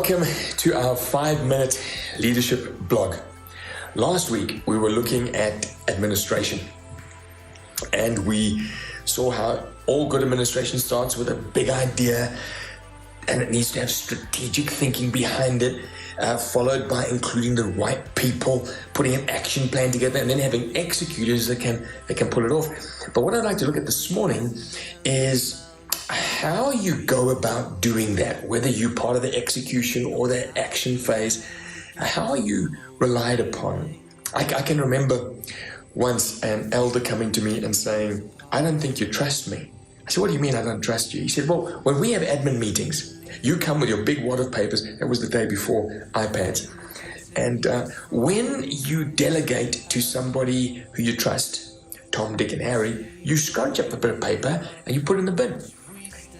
Welcome to our 5-minute leadership blog. Last week, we were looking at administration, and we saw how all good administration starts with a big idea, and it needs to have strategic thinking behind it, followed by including the right people, putting an action plan together, and then having executors that can pull it off. But what I'd like to look at this morning is how you go about doing that, whether you're part of the execution or the action phase, how are you relied upon? I can remember once an elder coming to me and saying, "I don't think you trust me." I said, "What do you mean I don't trust you?" He said, "Well, when we have admin meetings, you come with your big wad of papers." That was the day before iPads. And when you delegate to somebody who you trust, Tom, Dick, and Harry, you scrunch up a bit of paper and you put it in the bin.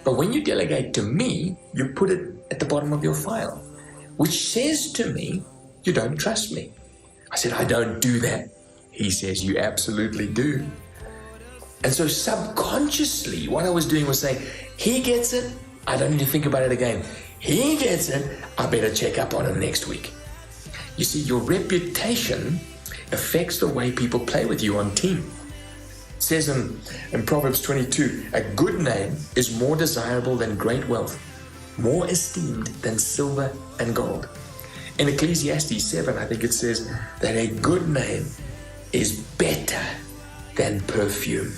But when you delegate to me, you put it at the bottom of your file, which says to me, you don't trust me. I said, "I don't do that." He says, "You absolutely do." And so subconsciously, what I was doing was saying, he gets it, I don't need to think about it again. He gets it, I better check up on him next week. You see, your reputation affects the way people play with you on team. It says in Proverbs 22, "A good name is more desirable than great wealth, more esteemed than silver and gold." In Ecclesiastes 7, I think it says that a good name is better than perfume.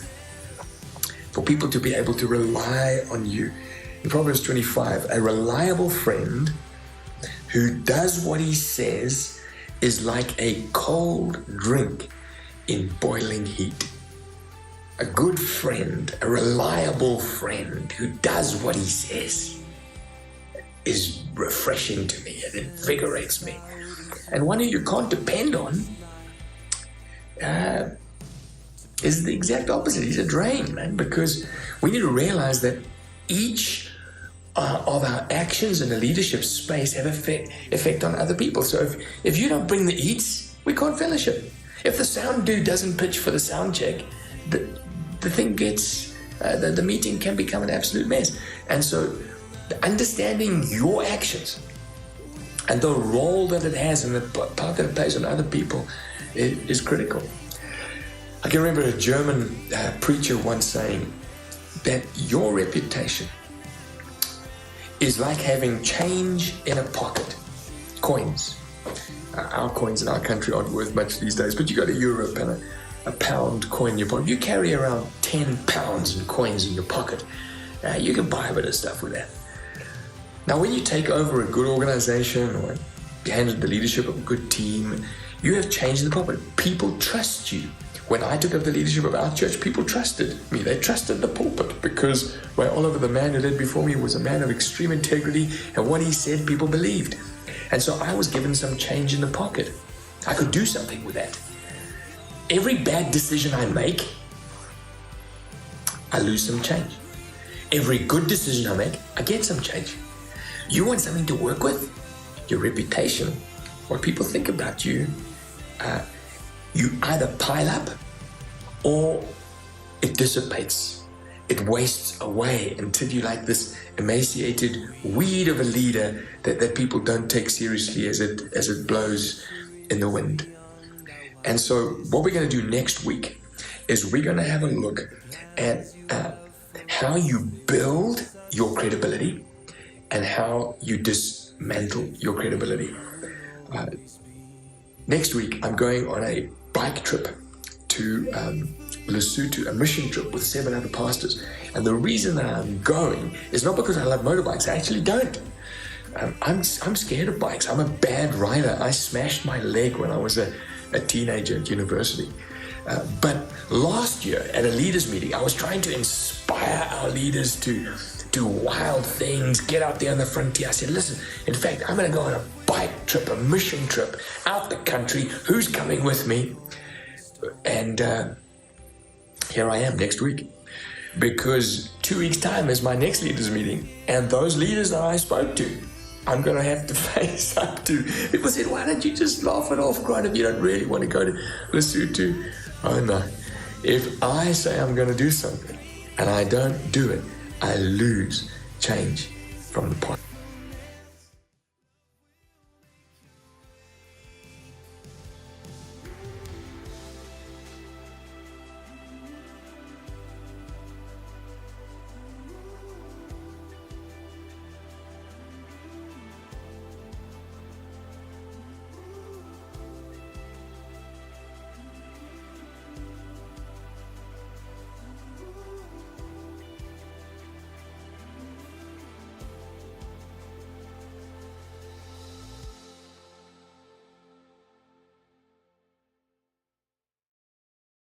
For people to be able to rely on you. In Proverbs 25, a reliable friend who does what he says is like a cold drink in boiling heat. A good friend, a reliable friend who does what he says is refreshing to me. It invigorates me. And one who you can't depend on is the exact opposite. He's a drain, man, because we need to realize that each of our actions in the leadership space have effect on other people. So if you don't bring the eats, we can't fellowship. If the sound dude doesn't pitch for the sound check, the thing gets, the meeting can become an absolute mess. And so understanding your actions and the role that it has and the part that it plays on other people is critical. I can remember a German preacher once saying that your reputation is like having change in a pocket, coins. Our coins in our country aren't worth much these days, but you go to Europe and a pound coin in your pocket. You carry around 10 pounds in coins in your pocket. You can buy a bit of stuff with that. Now, when you take over a good organization or you handle the leadership of a good team, you have changed the pocket. People trust you. When I took over the leadership of our church, people trusted me. They trusted the pulpit because Oliver, the man who led before me, was a man of extreme integrity, and what he said, people believed. And so I was given some change in the pocket. I could do something with that. Every bad decision I make, I lose some change. Every good decision I make, I get some change. You want something to work with? Your reputation, what people think about you, you either pile up or it dissipates. It wastes away until you're like this emaciated weed of a leader that people don't take seriously as it blows in the wind. And so what we're going to do next week is we're going to have a look at how you build your credibility and how you dismantle your credibility. Next week, I'm going on a bike trip to Lesotho, a mission trip with 7 other pastors. And the reason that I'm going is not because I love motorbikes. I actually don't. I'm scared of bikes. I'm a bad rider. I smashed my leg when I was a teenager at university. But last year at a leaders meeting, I was trying to inspire our leaders to do wild things, get out there on the frontier. I said, "Listen, in fact, I'm going to go on a bike trip, a mission trip out the country. Who's coming with me?" And here I am next week, because 2 weeks' time is my next leaders meeting. And those leaders that I spoke to, I'm going to have to face up to. People said, "Why don't you just laugh it off, Grant, if you don't really want to go to Lesotho?" Oh no. If I say I'm going to do something and I don't do it, I lose change from the pot.